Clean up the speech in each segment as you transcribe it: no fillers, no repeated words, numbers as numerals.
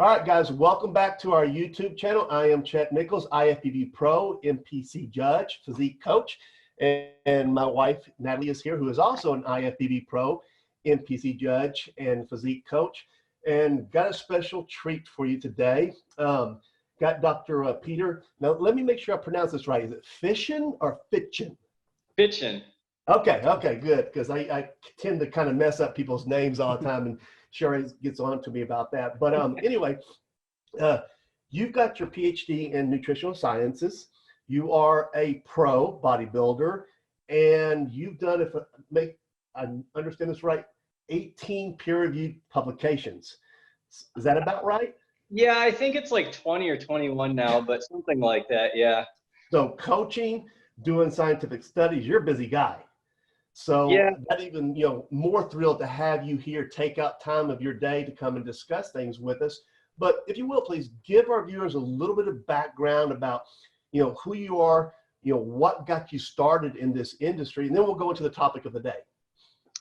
All right, guys, welcome back to our YouTube channel. I am Chet Nichols, IFBB Pro, NPC Judge, Physique Coach, and my wife, Natalie, is here, who is also an IFBB Pro, NPC Judge, and Physique Coach, and got a special treat for you today. Got Dr. Peter. Now, let me make sure I pronounce this right. Is it Fitschen or Fitschen? Fitschen. Okay, good, because I tend to kind of mess up people's names all the time, and Sherry gets on to me about that. But anyway, you've got your PhD in nutritional sciences. You are a pro bodybuilder, and you've done, if I understand this right, 18 peer-reviewed publications. Is that about right? Yeah, I think it's like 20 or 21 now, but something like that, yeah. So coaching, doing scientific studies, you're a busy guy. So yeah, that even, more thrilled to have you here, take out time of your day to come and discuss things with us. But if you will, please give our viewers a little bit of background about, who you are, what got you started in this industry, and then we'll go into the topic of the day.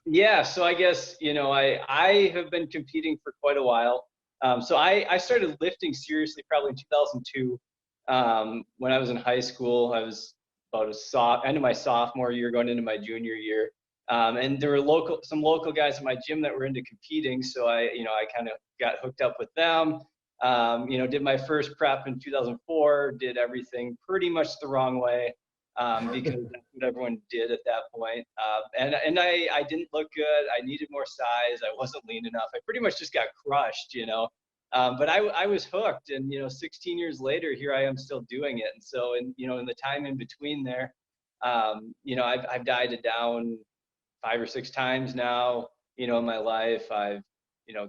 Yeah, so I guess, I have been competing for quite a while. So I started lifting seriously probably in 2002 when I was in high school. I was about end of my sophomore year, going into my junior year. And there were some local guys at my gym that were into competing. So I kind of got hooked up with them, did my first prep in 2004, did everything pretty much the wrong way because that's what everyone did at that point. And I didn't look good. I needed more size. I wasn't lean enough. I pretty much just got crushed, but I was hooked, and 16 years later, here I am still doing it. And so, in the time in between there, I've dieted down 5 or 6 times now. In my life, I've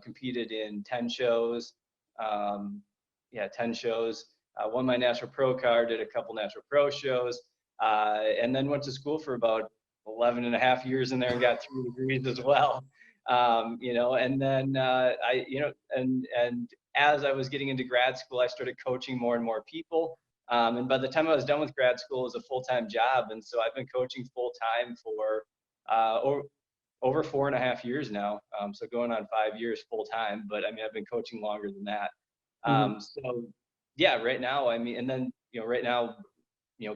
competed in 10 shows. 10 shows. Won my National Pro card, did a couple National Pro shows, and then went to school for about 11 and a half years in there and got 3 degrees as well. And then and as I was getting into grad school, I started coaching more and more people. And by the time I was done with grad school, it was a full-time job. And so I've been coaching full-time for over 4.5 years now. So going on 5 years full-time, but I mean, I've been coaching longer than that. So yeah, right now, and then, right now,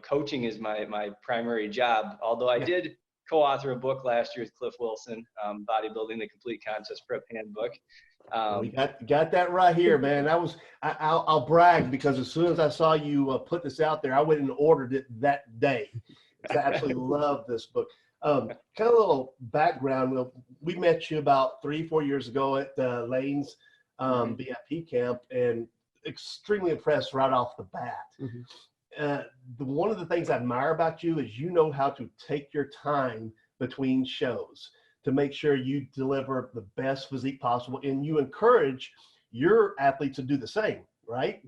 coaching is my primary job, although I did co-author a book last year with Cliff Wilson, Bodybuilding, the Complete Contest Prep Handbook. We got that right here, man. I'll brag, because as soon as I saw you put this out there, I went and ordered it that day. I absolutely love this book. Kind of a little background. We met you about 3-4 years ago at Lane's VIP camp, and extremely impressed right off the bat. One of the things I admire about you is you know how to take your time between shows to make sure you deliver the best physique possible, and you encourage your athletes to do the same, right?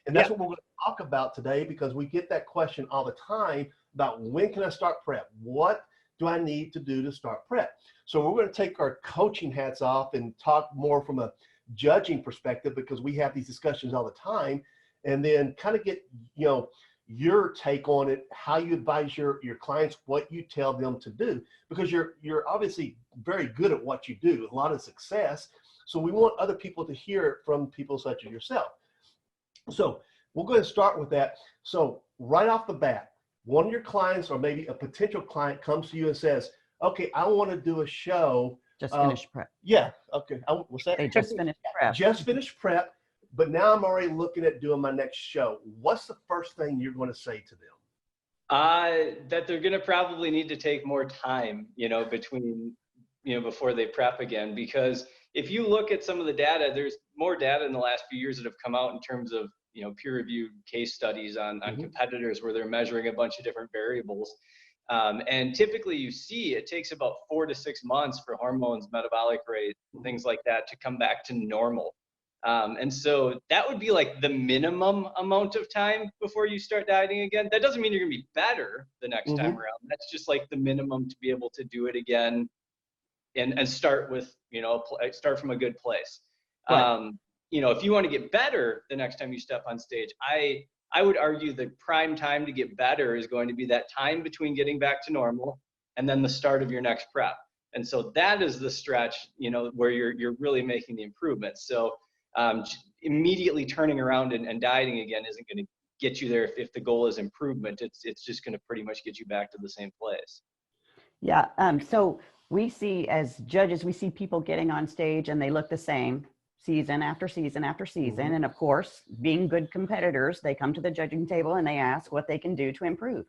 And that's what we're going to talk about today, because we get that question all the time about, when can I start prep? What do I need to do to start prep? So we're going to take our coaching hats off and talk more from a judging perspective, because we have these discussions all the time, and then kind of get your take on it, how you advise your clients, what you tell them to do, because you're obviously very good at what you do, a lot of success. So we want other people to hear it from people such as yourself. So we're going to start with that. So right off the bat, one of your clients, or maybe a potential client, comes to you and says, okay, I want to do a show. Just finished prep. Yeah. Okay. What's that? They just finished prep. Just finished prep. But now I'm already looking at doing my next show. What's the first thing you're going to say to them? That they're going to probably need to take more time, between, before they prep again. Because if you look at some of the data, there's more data in the last few years that have come out in terms of, peer-reviewed case studies on competitors, where they're measuring a bunch of different variables. And typically you see it takes about 4 to 6 months for hormones, metabolic rate, things like that to come back to normal. And so that would be like the minimum amount of time before you start dieting again. That doesn't mean you're going to be better the next time around. That's just like the minimum to be able to do it again and start with, start from a good place. Right. If you want to get better the next time you step on stage, I would argue the prime time to get better is going to be that time between getting back to normal and then the start of your next prep. And so that is the stretch, where you're really making the improvements. So immediately turning around and dieting again isn't going to get you there. If the goal is improvement, it's just going to pretty much get you back to the same place. Yeah. So we see, as judges, we see people getting on stage and they look the same season after season after season. And of course, being good competitors, they come to the judging table and they ask what they can do to improve.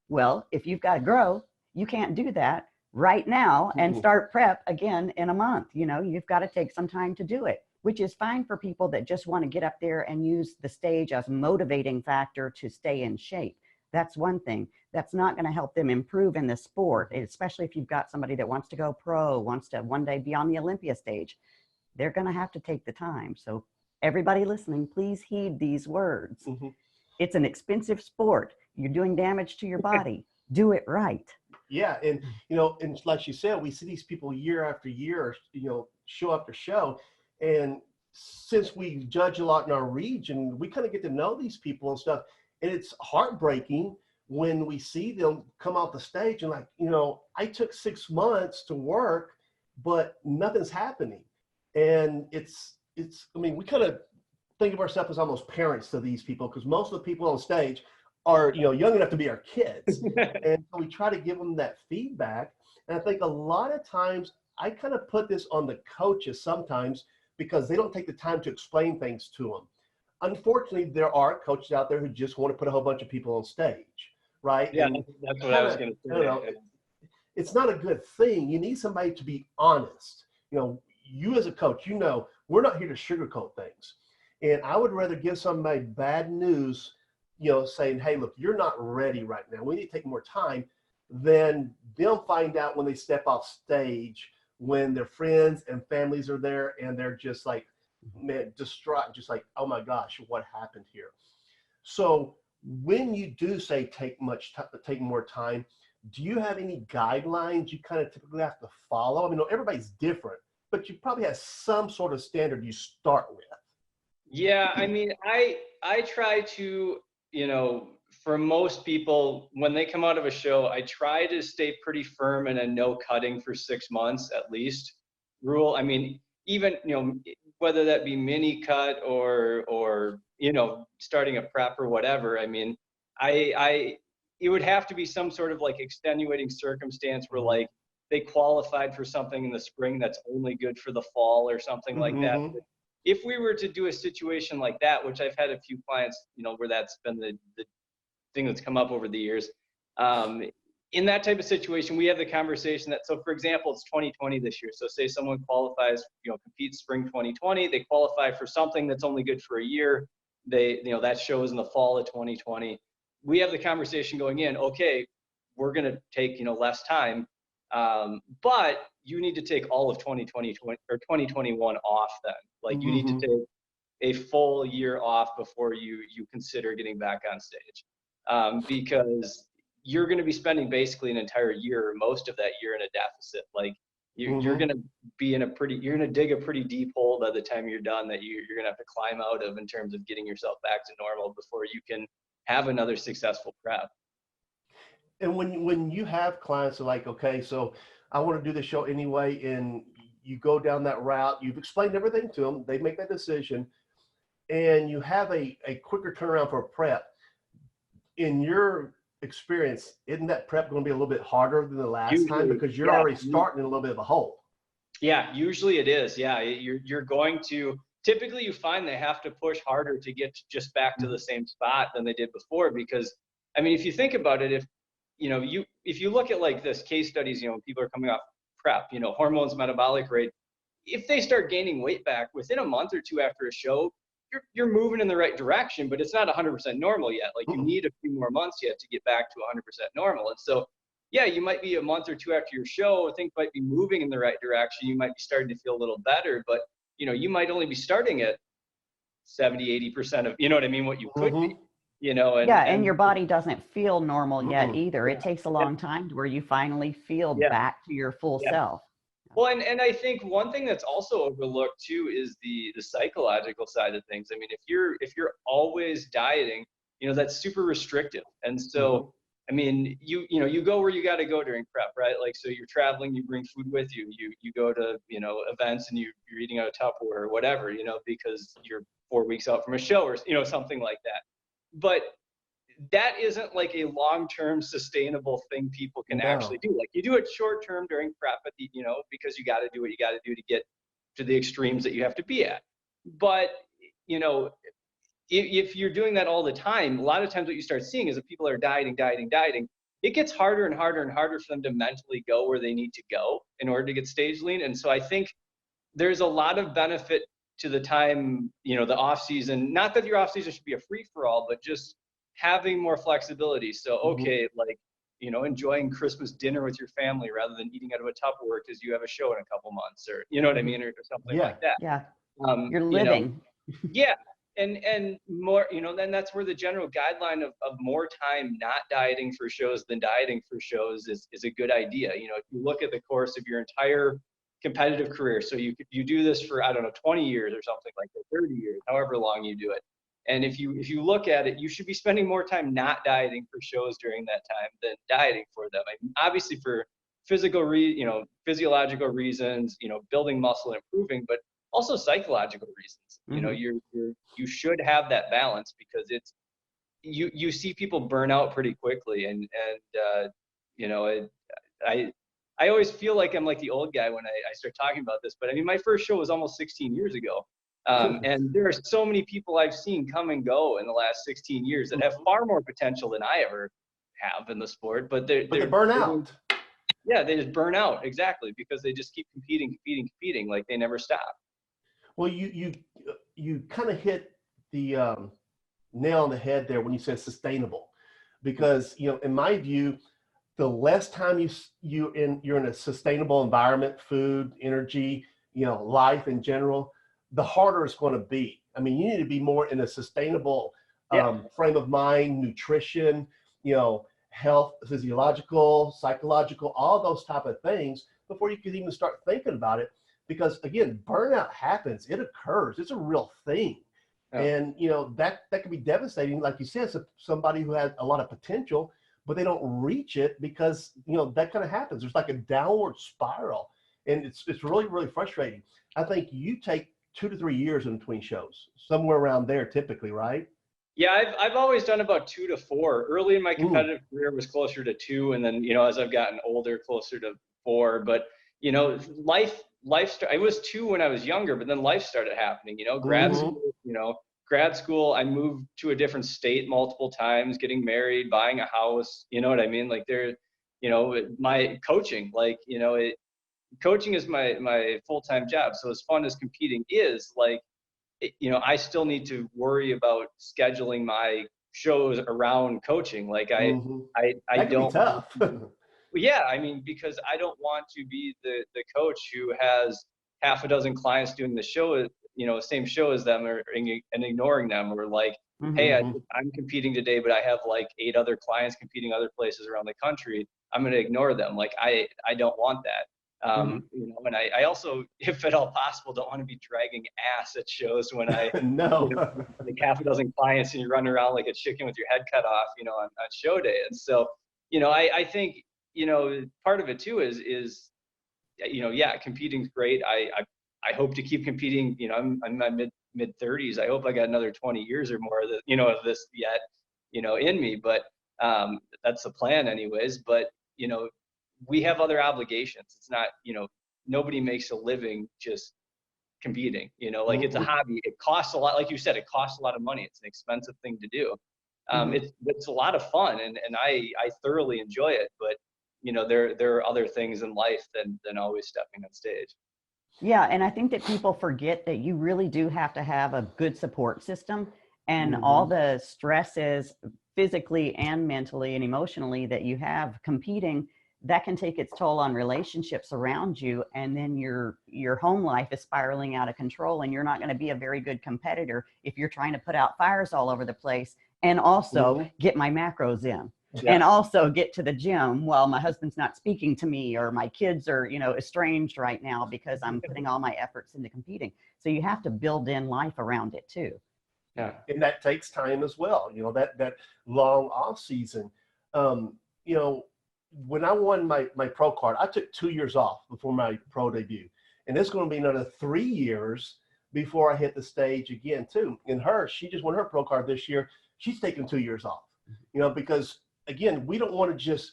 Well, if you've got to grow, you can't do that right now and start prep again in a month. You know, you've got to take some time to do it, which is fine for people that just want to get up there and use the stage as a motivating factor to stay in shape. That's one thing. That's not going to help them improve in the sport, especially if you've got somebody that wants to go pro, wants to one day be on the Olympia stage. They're going to have to take the time. So everybody listening, please heed these words. It's an expensive sport. You're doing damage to your body. Do it right. Yeah. And, you know, and like you said, we see these people year after year, you know, show after show. And since we judge a lot in our region, we kind of get to know these people and stuff. And it's heartbreaking when we see them come off the stage and like, you know, I took 6 months to work, but nothing's happening. And it's, I mean, we kind of think of ourselves as almost parents to these people, because most of the people on stage are, you know, young enough to be our kids. And so we try to give them that feedback. And I think a lot of times I kind of put this on the coaches sometimes, because they don't take the time to explain things to them. Unfortunately, there are coaches out there who just want to put a whole bunch of people on stage, right? Yeah, and that's what I was going to say. You know, it's not a good thing. You need somebody to be honest. You know, you as a coach, you know, we're not here to sugarcoat things. And I would rather give somebody bad news, you know, saying, hey, look, you're not ready right now. We need to take more time, than them find out when they step off stage, when their friends and families are there and they're just like, man, distraught, just like, oh my gosh, what happened here? So when you do say take more time, do you have any guidelines you kind of typically have to follow? I mean, everybody's different, but you probably have some sort of standard you start with. Yeah, I mean, I try to, you know, for most people, when they come out of a show, I try to stay pretty firm in a no cutting for 6 months at least rule. I mean, even, you know, whether that be mini cut or you know, starting a prep or whatever. I mean, it would have to be some sort of like extenuating circumstance where like they qualified for something in the spring that's only good for the fall or something like that. But if we were to do a situation like that, which I've had a few clients, you know, where that's been the thing that's come up over the years, in that type of situation, we have the conversation that, so for example, it's 2020 this year. So say someone qualifies, you know, competes spring 2020, they qualify for something that's only good for a year. They, you know, that show is in the fall of 2020. We have the conversation going in, okay, we're going to take, you know, less time, but you need to take all of 2020 or 2021 off then. Like you need to take a full year off before you consider getting back on stage, because you're going to be spending basically an entire year or most of that year in a deficit. Like you're going to be in you're going to dig a pretty deep hole by the time you're done that you're going to have to climb out of in terms of getting yourself back to normal before you can have another successful prep. And when you have clients who are like, okay, so I want to do the show anyway, and you go down that route, you've explained everything to them, they make that decision, and you have a quicker turnaround for a prep. In your experience, isn't that prep going to be a little bit harder than the last time, because you're already starting in a little bit of a hole? Yeah, usually it is. Yeah, you're going to, typically you find they have to push harder to get just back to the same spot than they did before. Because I mean, if you think about it, if you look at like this case studies, you know, people are coming off prep, you know, hormones, metabolic rate, if they start gaining weight back within a month or two after a show, you're moving in the right direction, but it's not 100% normal yet. Like you need a few more months yet to get back to 100% normal. And so, yeah, you might be a month or two after your show, things might be moving in the right direction. You might be starting to feel a little better, but you know, you might only be starting at 70, 80% of, you know what I mean, what you could be, you know. And your body doesn't feel normal yet either. It takes a long time to where you finally feel back to your full self. Well, and I think one thing that's also overlooked too is the psychological side of things. I mean, if you're always dieting, you know, that's super restrictive. And so I mean, you go where you got to go during prep, right? Like, so you're traveling, you bring food with you, you go to, events and you're eating out of Tupperware or whatever, because you're 4 weeks out from a show or, something like that. But that isn't like a long-term sustainable thing people can actually do. Like, you do it short-term during prep, but because you got to do what you got to do to get to the extremes that you have to be at. But, if you're doing that all the time, a lot of times what you start seeing is that people are dieting, it gets harder and harder and harder for them to mentally go where they need to go in order to get stage lean. And so I think there's a lot of benefit to the time, the off season, not that your off season should be a free for all, but just having more flexibility. So, okay, like, enjoying Christmas dinner with your family rather than eating out of a Tupperware because you have a show in a couple months, or, you know what I mean? Or something like that. Yeah. You're living. Yeah. And more, then that's where the general guideline of more time not dieting for shows than dieting for shows is a good idea. If you look at the course of your entire competitive career, so you do this for, 20 years or something like that, 30 years, however long you do it. And if you look at it, you should be spending more time not dieting for shows during that time than dieting for them. I mean, obviously for physiological reasons, building muscle and improving, but also psychological reasons. You should have that balance, because it's you see people burn out pretty quickly, and I always feel like I'm like the old guy when I start talking about this, but I mean, my first show was almost 16 years ago. And there are so many people I've seen come and go in the last 16 years that have far more potential than I ever have in the sport, but they burn out. Yeah, they just burn out, exactly, because they just keep competing, like they never stop. Well, you kind of hit the nail on the head there when you said sustainable, because in my view, the less time you're in a sustainable environment, food, energy, life in general, the harder it's going to be. I mean, you need to be more in a sustainable frame of mind, nutrition, health, physiological, psychological, all those type of things before you can even start thinking about it. Because again, burnout happens, it occurs, it's a real thing. And that can be devastating, like you said, somebody who has a lot of potential, but they don't reach it because that kind of happens. There's like a downward spiral, and it's really, really frustrating. I think you take 2 to 3 years in between shows, somewhere around there typically, right? Yeah, I've always done about 2 to 4. Early in my competitive career was closer to 2, and then as I've gotten older, closer to 4. But life I was 2 when I was younger, but then life started happening. Grad school, I moved to a different state multiple times, getting married, buying a house. You know what I mean? Like my coaching, coaching is my full-time job. So as fun as competing is, I still need to worry about scheduling my shows around coaching. Like I don't. Be tough. Yeah, I mean, because I don't want to be the coach who has half a dozen clients doing the show, same show as them, and ignoring them, or like, hey, I'm competing today, but I have like 8 other clients competing other places around the country. I'm going to ignore them. Like I don't want that. And I also, if at all possible, don't want to be dragging ass at shows when I like half a dozen clients and you run around like a chicken with your head cut off, on show day. And so, I think, part of it too is competing's great. I hope to keep competing. I'm in my mid 30s. I hope I got another 20 years or more of this yet, in me. But that's the plan, anyways. But we have other obligations. It's not, nobody makes a living just competing. It's a hobby. It costs a lot. Like you said, it costs a lot of money. It's an expensive thing to do. It's a lot of fun, and I thoroughly enjoy it. But there are other things in life than always stepping on stage. Yeah, and I think that people forget that you really do have to have a good support system, and all the stresses physically and mentally and emotionally that you have competing, that can take its toll on relationships around you, and then your home life is spiraling out of control, and you're not going to be a very good competitor if you're trying to put out fires all over the place and also get my macros in. Yeah. And also get to the gym while my husband's not speaking to me, or my kids are, estranged right now because I'm putting all my efforts into competing. So you have to build in life around it too. Yeah. And that takes time as well. That long off season. you know, when I won my pro card, I took 2 years off before my pro debut. And it's going to be another 3 years before I hit the stage again, too. And she just won her pro card this year. She's taking 2 years off, you know, because, again, we don't want to just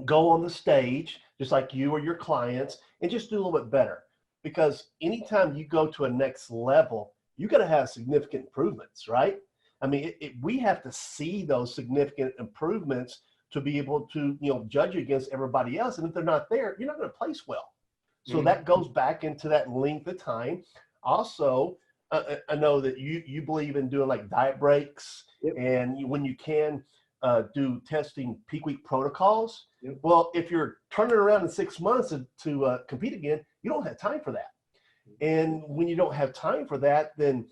go on the stage, just like you or your clients, and just do a little bit better. Because anytime you go to a next level, you got to have significant improvements, right? I mean, we have to see those significant improvements to be able to, you know, judge against everybody else. And if they're not there, you're not going to place well. So that goes back into that length of time. Also, I know that you believe in doing like diet breaks, and when you can do testing peak week protocols. Well, if you're turning around in 6 months to compete again, you don't have time for that. And when you don't have time for that, then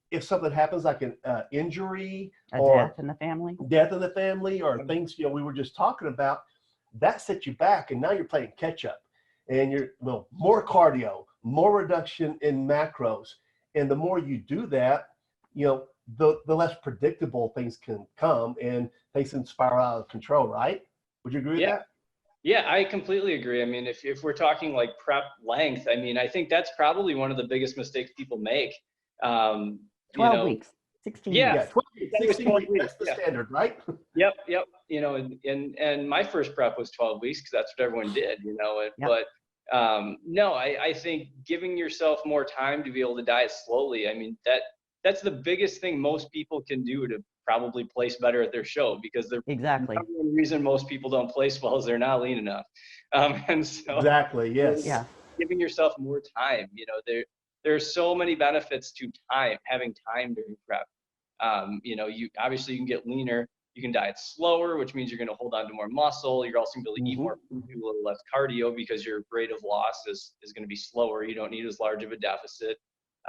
if something happens like an injury or death in the family, or things, you know, we were just talking about, that sets you back, and now you're playing catch up, and you're, well, more cardio, more reduction in macros. And the more you do that, you know, the less predictable things can come and things can spiral out of control, right? Would you agree with that? Yeah, I completely agree. I mean, if we're talking like prep length, I mean, I think that's probably one of the biggest mistakes people make. 12 weeks, 16 yeah, weeks. 12 weeks, 16 weeks, that's the standard, right? Yep. You know, and my first prep was 12 weeks because that's what everyone did, you know. But no, I think giving yourself more time to be able to diet slowly, I mean, that's the biggest thing most people can do to probably place better at their show, because the reason most people don't place well is they're not lean enough. And so exactly, yes. Yeah. Giving yourself more time, you know, there's so many benefits to having time during prep. You know, you can get leaner, you can diet slower, which means you're going to hold on to more muscle. You're also going to be able to eat more food, do a little less cardio, because your rate of loss is going to be slower. You don't need as large of a deficit.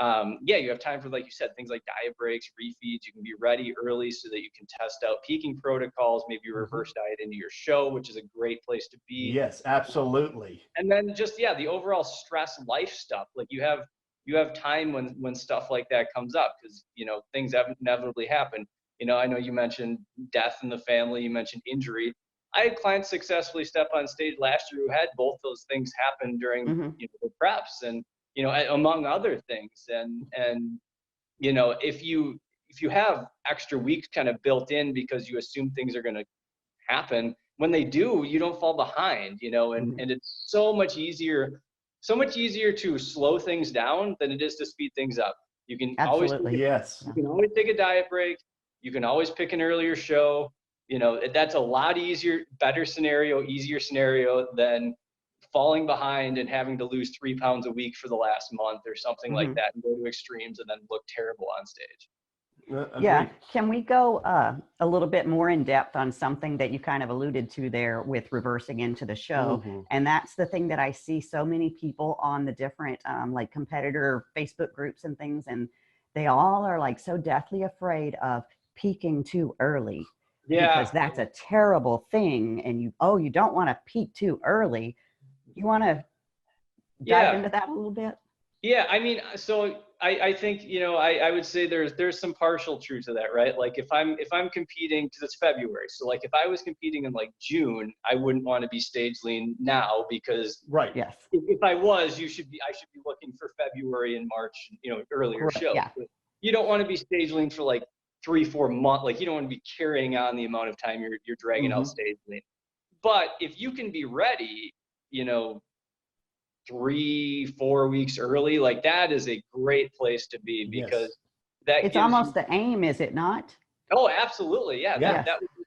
You have time for, like you said, things like diet breaks, refeeds. You can be ready early so that you can test out peaking protocols, maybe reverse diet into your show, which is a great place to be. Yes, absolutely. And then just, the overall stress life stuff. Like you have time when stuff like that comes up, because, you know, things inevitably happen. You know, I know you mentioned death in the family, you mentioned injury. I had clients successfully step on stage last year who had both those things happen during you know, the preps, and, you know, among other things. And you know, if you have extra weeks kind of built in because you assume things are going to happen, when they do, you don't fall behind, you know. And it's so much easier to slow things down than it is to speed things up. You can always take a diet break. You can always pick an earlier show. You know, that's a lot easier scenario than falling behind and having to lose 3 pounds a week for the last month or something like that, and go to extremes and then look terrible on stage. Yeah. Can we go a little bit more in depth on something that you kind of alluded to there with reversing into the show? And that's the thing that I see so many people on the different like competitor Facebook groups and things, and they all are like so deathly afraid of peaking too early. Because that's a terrible thing. And you don't want to peak too early. You want to dive into that a little bit? Yeah, I mean, so I think, you know, I would say there's some partial truth to that, right? Like if I'm competing, because it's February, so like if I was competing in like June, I wouldn't want to be stage lean now, because if I was, I should be looking for February and March, you know, earlier shows. But you don't want to be stage lean for like 3-4 months. Like you don't want to be carrying on the amount of time you're dragging out stage lean. But if you can be ready, you know, 3-4 weeks early, like that is a great place to be, because that it's almost the aim, is it not? Oh, absolutely. Yeah. That would be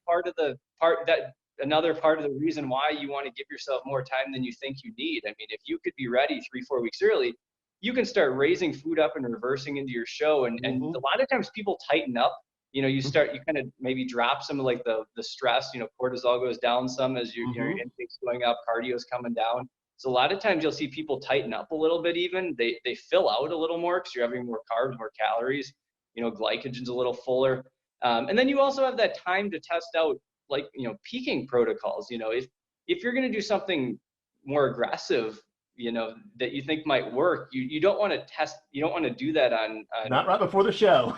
another part of the reason why you want to give yourself more time than you think you need. I mean, if you could be ready 3-4 weeks early, you can start raising food up and reversing into your show. And a lot of times people tighten up. You know, you kind of maybe drop some of like the stress, you know, cortisol goes down some as your intake's going up, cardio's coming down. So a lot of times you'll see people tighten up a little bit even. They fill out a little more because you're having more carbs, more calories. You know, glycogen's a little fuller. And then you also have that time to test out, like, you know, peaking protocols. You know, if you're going to do something more aggressive, you know, that you think might work, you don't want to test, you don't want to do that on Not right before the show.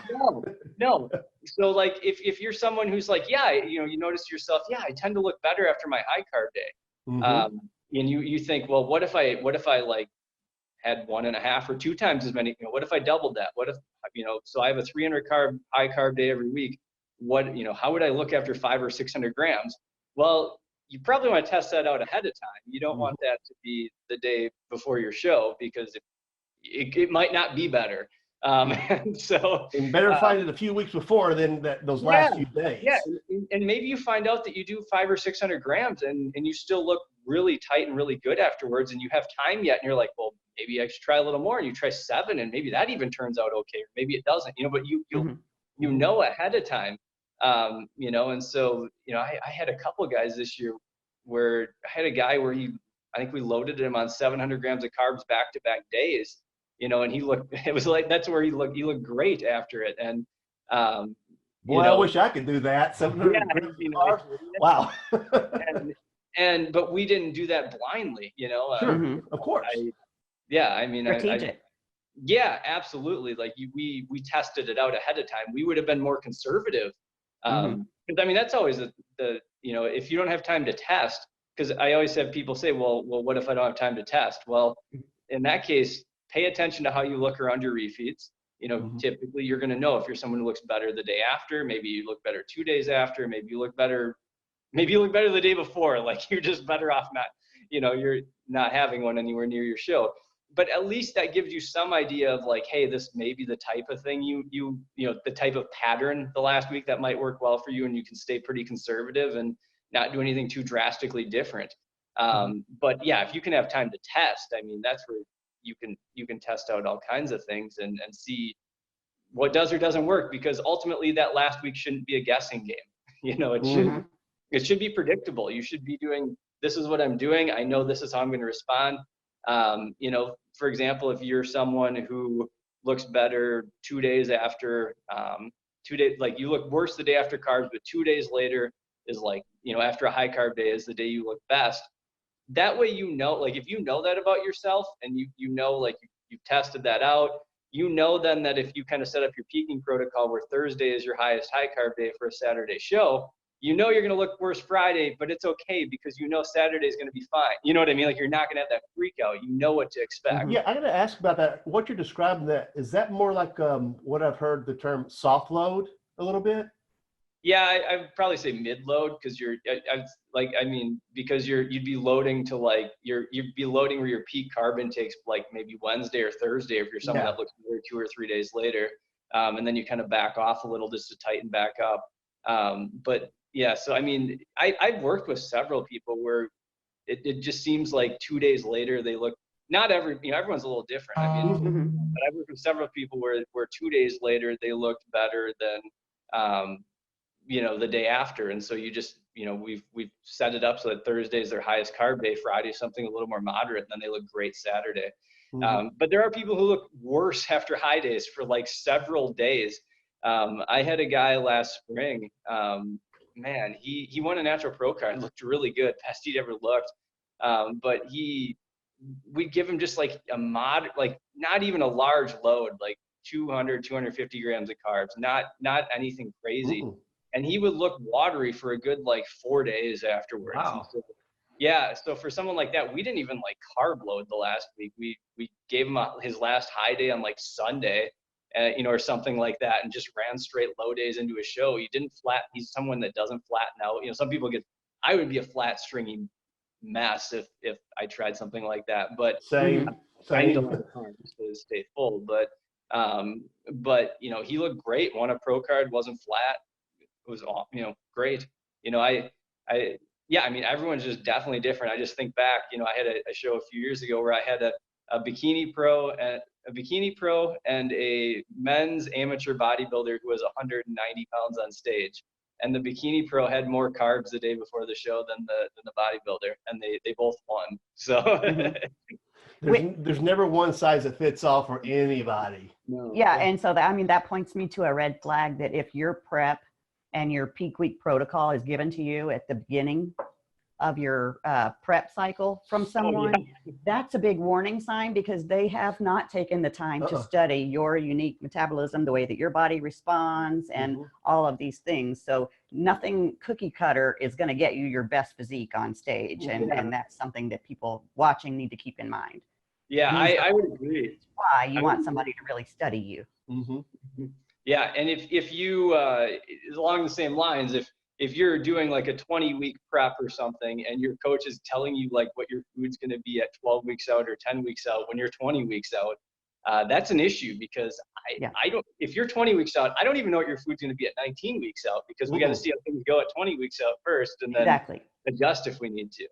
No. So like if you're someone who's like, yeah, you know, you notice yourself, yeah, I tend to look better after my high carb day. Mm-hmm. And you think, well, what if I like had 1.5 or 2 times as many, you know, what if I doubled that? What if, you know, so I have a 300 carb, high carb day every week. What, you know, how would I look after 500 or 600 grams? Well, you probably want to test that out ahead of time. You don't want that to be the day before your show, because it might not be better. And so And better find it a few weeks before than those last few days. Yeah, and maybe you find out that you do 500 or 600 grams and you still look really tight and really good afterwards, and you have time yet, and you're like, well, maybe I should try a little more, and you try 7, and maybe that even turns out okay, or maybe it doesn't, you know, but you know ahead of time, you know. And so, you know, I had a couple of guys this year where I had a guy where I think we loaded him on 700 grams of carbs back-to-back days, you know, and he looked, it was like, that's where he looked great after it. And, boy, I wish I could do that. 700 grams of carbs. Wow. But we didn't do that blindly, you know. Sure, of course. I mean, strategic. Yeah, absolutely. Like we tested it out ahead of time. We would have been more conservative. Because I mean, that's always the you know, if you don't have time to test, because I always have people say, well, what if I don't have time to test? Well, in that case, pay attention to how you look around your refeeds. You know, typically you're going to know if you're someone who looks better the day after, maybe you look better 2 days after, maybe you look better the day before. Like you're just better off not, you know, you're not having one anywhere near your show. But at least that gives you some idea of like, hey, this may be the type of thing you know, the type of pattern the last week that might work well for you, and you can stay pretty conservative and not do anything too drastically different. But yeah, if you can have time to test, I mean, that's where you can test out all kinds of things and see what does or doesn't work, because ultimately that last week shouldn't be a guessing game. You know, it should be predictable. You should be doing, this is what I'm doing, I know this is how I'm going to respond. You know, for example, if you're someone who looks better 2 days after, 2 days, like you look worse the day after carbs, but 2 days later is like, you know, after a high carb day is the day you look best. That way, you know, like if you know that about yourself and you know, like you've tested that out, you know then that if you kind of set up your peaking protocol where Thursday is your highest high carb day for a Saturday show, you know you're going to look worse Friday, but it's okay because you know Saturday is going to be fine. You know what I mean? Like you're not going to have that freak out. You know what to expect. Yeah, I got to ask about that. What you're describing, that is that more like what I've heard the term soft load a little bit? Yeah, I'd probably say mid load, because because you'd be loading to like you'd be loading where your peak carb intake's like maybe Wednesday or Thursday if you're someone that looks better 2 or 3 days later, and then you kind of back off a little just to tighten back up. But yeah, so I mean, I've worked with several people where it just seems like 2 days later they look, not everyone's a little different. I mean, but I've worked with several people where 2 days later they looked better than you know, the day after. And so you just, you know, we've set it up so that Thursday is their highest carb day, Friday something a little more moderate, and then they look great Saturday. But there are people who look worse after high days for like several days. I had a guy last spring, man, he won a natural pro card, looked really good, best he'd ever looked. But we'd give him just like like not even a large load, like 200, 250 grams of carbs, not anything crazy. And he would look watery for a good like 4 days afterwards. Wow. So, yeah, so for someone like that, we didn't even like carb load the last week. We gave him his last high day on like Sunday, you know, or something like that, and just ran straight low days into a show. He didn't he's someone that doesn't flatten out. You know, some people I would be a flat stringy mess if I tried something like that. But same. I need a lot of carbs to stay full. But you know, he looked great. Won a pro card, wasn't flat. It was all, you know, great. You know, yeah, I mean, everyone's just definitely different. I just think back, you know, I had a show a few years ago where I had a bikini pro and a men's amateur bodybuilder who was 190 pounds on stage. And the bikini pro had more carbs the day before the show than the bodybuilder, and they both won. So there's never one size that fits all for anybody. No. Yeah, and so that points me to a red flag, that if your prep and your peak week protocol is given to you at the beginning, of your prep cycle from someone, that's a big warning sign, because they have not taken the time to study your unique metabolism, the way that your body responds, and all of these things. So nothing cookie cutter is going to get you your best physique on stage. And that's something that people watching need to keep in mind. Yeah, I would agree. Why you want somebody to really study you. Yeah, and if you along the same lines, if you're doing like a 20-week prep or something, and your coach is telling you like what your food's going to be at 12 weeks out or 10 weeks out when you're 20 weeks out, that's an issue, because I don't. If you're 20 weeks out, I don't even know what your food's going to be at 19 weeks out, because we got to see how things go at 20 weeks out first, and then adjust if we need to.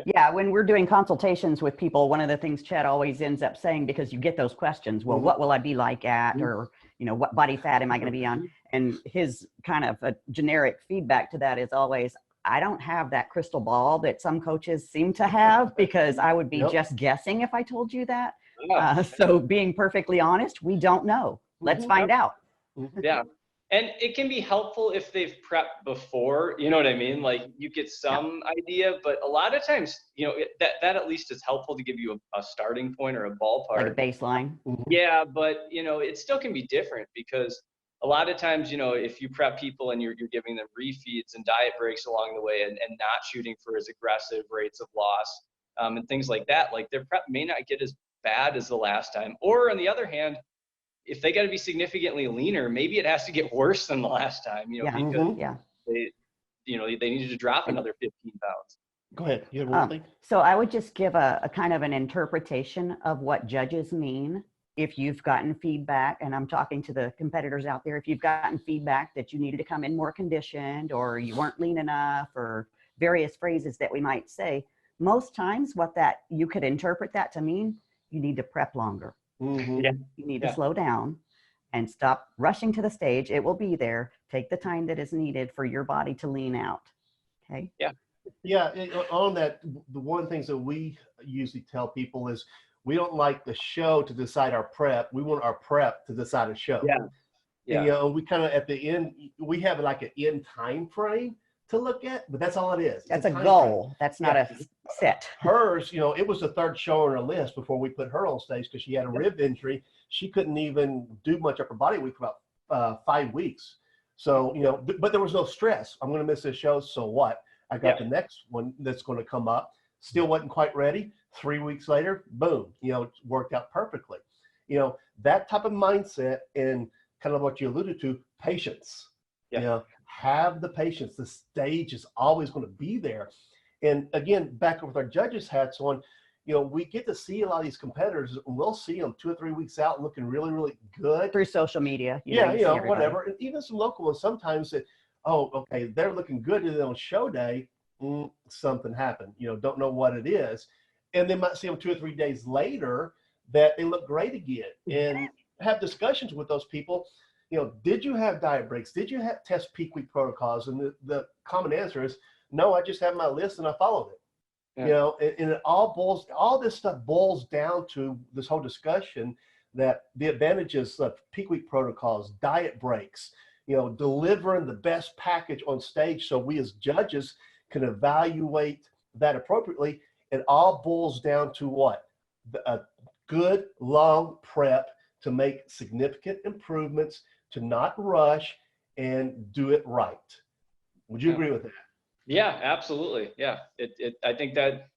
Yeah, when we're doing consultations with people, one of the things Chet always ends up saying, because you get those questions, well, what will I be like at, or, you know, what body fat am I going to be on? And his kind of a generic feedback to that is always, I don't have that crystal ball that some coaches seem to have, because I would be just guessing if I told you that. So being perfectly honest, we don't know. Let's find out. Yeah. And it can be helpful if they've prepped before, you know what I mean? Like you get some idea, but a lot of times, you know, that at least is helpful to give you a starting point or a ballpark. Like a baseline. Yeah, but you know, it still can be different, because a lot of times, you know, if you prep people and you're giving them refeeds and diet breaks along the way, and not shooting for as aggressive rates of loss and things like that, like their prep may not get as bad as the last time. Or on the other hand, if they got to be significantly leaner, maybe it has to get worse than the last time, you know, because they, you know, they needed to drop another 15 pounds. Go ahead. You have one thing? So I would just give a kind of an interpretation of what judges mean. If you've gotten feedback, and I'm talking to the competitors out there, if you've gotten feedback that you needed to come in more conditioned, or you weren't lean enough, or various phrases that we might say, most times what that you could interpret that to mean, you need to prep longer. You need to slow down and stop rushing to the stage. It will be there. Take the time that is needed for your body to lean out. Okay. Yeah. On that, the one of the things that we usually tell people is we don't like the show to decide our prep. We want our prep to decide a show. And, you know, we kind of at the end, we have like an end time frame to look at, but that's all it is. That's a goal. Frame. That's not a set. Hers, you know, it was the third show on her list before we put her on stage, because she had a rib injury. She couldn't even do much upper body weight for about 5 weeks. So, you know, but there was no stress. I'm going to miss this show. So what? I got the next one that's going to come up. Still wasn't quite ready. 3 weeks later, boom, you know, it worked out perfectly. You know, that type of mindset, and kind of what you alluded to, patience. You know, have the patience. The stage is always going to be there. And again, back with our judges' hats on, you know, we get to see a lot of these competitors, and we'll see them 2 or 3 weeks out looking really, really good. Through social media. You know, whatever. And even some local ones sometimes say, oh, okay, they're looking good, and then on show day, something happened. You know, don't know what it is. And they might see them 2 or 3 days later that they look great again, and have discussions with those people. You know, did you have diet breaks? Did you have test peak week protocols? And the common answer is, no, I just have my list and I followed it. You know, and it all this stuff boils down to this whole discussion that the advantages of peak week protocols, diet breaks, you know, delivering the best package on stage so we as judges can evaluate that appropriately. It all boils down to what? A good long prep to make significant improvements, to not rush and do it right. Would you agree with that? Yeah, absolutely. Yeah. I think that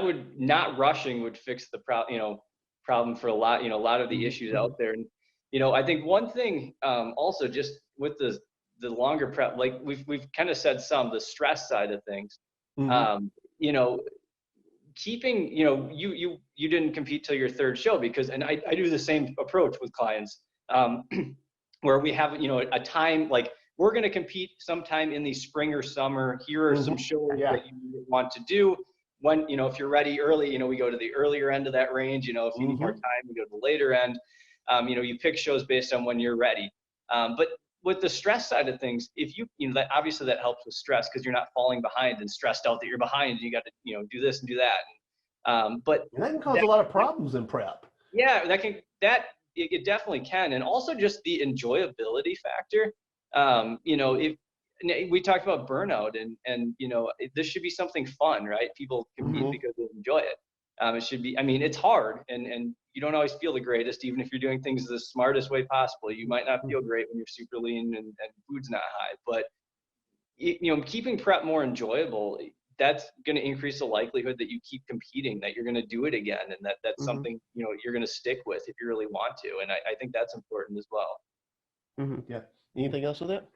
would, not rushing would fix the problem for a lot of the issues out there. And, you know, I think one thing also just with the longer prep, like we've kind of said the stress side of things, you know, keeping, you know, you didn't compete till your third show, because, and I do the same approach with clients, where we have, you know, a time, like we're going to compete sometime in the spring or summer. Here are some shows that you want to do. When, you know, if you're ready early, you know, we go to the earlier end of that range. You know, if you need more time, we go to the later end. You know, you pick shows based on when you're ready. But with the stress side of things, if you know, that obviously that helps with stress, because you're not falling behind and stressed out that you're behind and you got to, you know, do this and do that. But that can cause a lot of problems in prep. Yeah, it definitely can. And also just the enjoyability factor. You know, we talked about burnout, and you know, this should be something fun, right? People compete because they enjoy it. It should be, I mean, it's hard, and you don't always feel the greatest, even if you're doing things the smartest way possible. You might not feel great when you're super lean and food's not high, but you know, keeping prep more enjoyable, that's going to increase the likelihood that you keep competing, that you're going to do it again, and that's something, you know, you're going to stick with if you really want to. And I think that's important as well. Yeah. Anything else with that?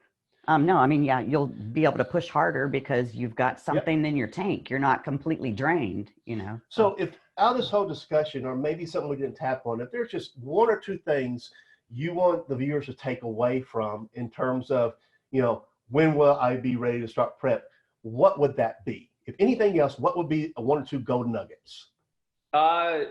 No, I mean, yeah, you'll be able to push harder because you've got something in your tank. You're not completely drained, you know. So if out of this whole discussion, or maybe something we didn't tap on, if there's just one or two things you want the viewers to take away from in terms of, you know, when will I be ready to start prep, what would that be? If anything else, what would be one or two golden nuggets?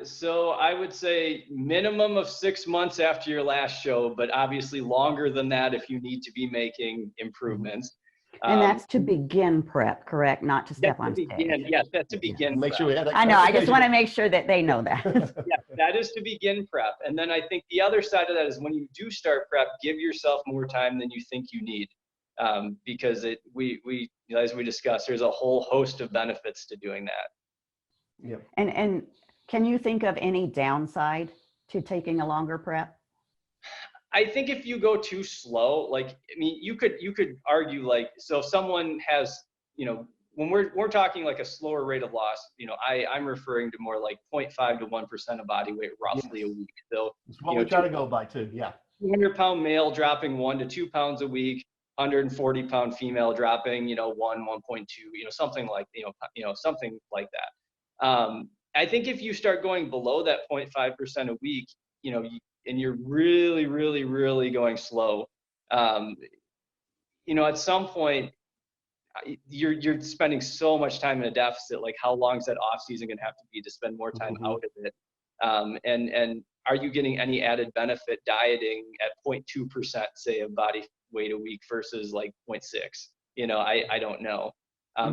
So I would say minimum of 6 months after your last show, but obviously longer than that if you need to be making improvements. And that's to begin prep, correct? Not to step on stage. Yes, that's to begin. Make sure we have that. I know. I just want to make sure that they know that. Yeah, that is to begin prep. And then I think the other side of that is when you do start prep, give yourself more time than you think you need. Because we as we discussed, there's a whole host of benefits to doing that. Yeah. And can you think of any downside to taking a longer prep? I think if you go too slow, like, I mean, you could argue, like, so if someone has, you know, when we're talking like a slower rate of loss, you know, I'm referring to more like 0.5 to 1% of body weight roughly a week. So it's what we try to go by too. Yeah. 200-pound male dropping 1 to 2 pounds a week, 140-pound female dropping, you know, 1.2, you know, something like, something like that. I think if you start going below that 0.5% a week, you know, and you're really, really, really going slow, you know, at some point you're spending so much time in a deficit. Like, how long is that off season going to have to be to spend more time out of it? And are you getting any added benefit dieting at 0.2%, say, of body weight a week versus like 0.6? You know, I don't know.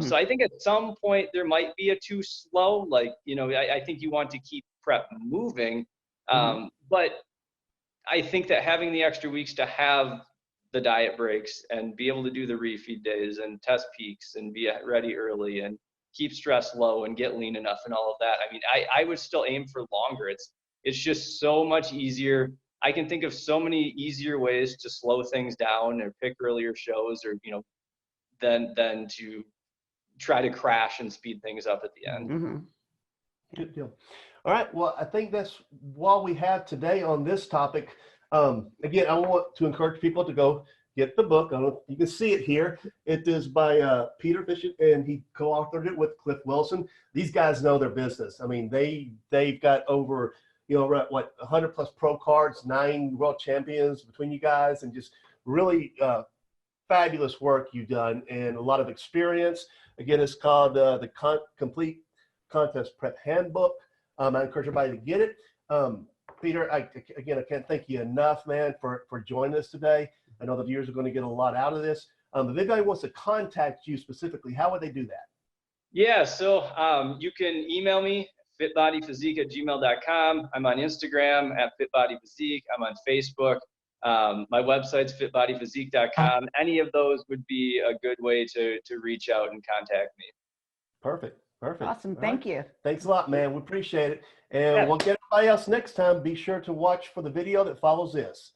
So I think at some point there might be a too slow, like, you know, I think you want to keep prep moving. But I think that having the extra weeks to have the diet breaks and be able to do the refeed days and test peaks and be ready early and keep stress low and get lean enough and all of that. I mean, I would still aim for longer. It's just so much easier. I can think of so many easier ways to slow things down or pick earlier shows, or, you know, than to try to crash and speed things up at the end. Good deal. All right. Well, I think that's all we have today on this topic. Again, I want to encourage people to go get the book. I don't know if you can see it here. It is by Peter Fitschen, and he co-authored it with Cliff Wilson. These guys know their business. I mean, they've got over, you know, what, 100 plus pro cards, 9 world champions between you guys, and just really fabulous work you've done and a lot of experience. Again, it's called the Complete Contest Prep Handbook. I encourage everybody to get it. Peter, I can't thank you enough, man, for joining us today. I know the viewers are going to get a lot out of this. If anybody wants to contact you specifically, how would they do that? Yeah, so you can email me, fitbodyphysique@gmail.com. I'm on Instagram at fitbodyphysique. I'm on Facebook. My website's fitbodyphysique.com. Any of those would be a good way to reach out and contact me. Perfect. Awesome. Thank you. Thanks a lot, man. We appreciate it. And we'll get everybody else next time. Be sure to watch for the video that follows this.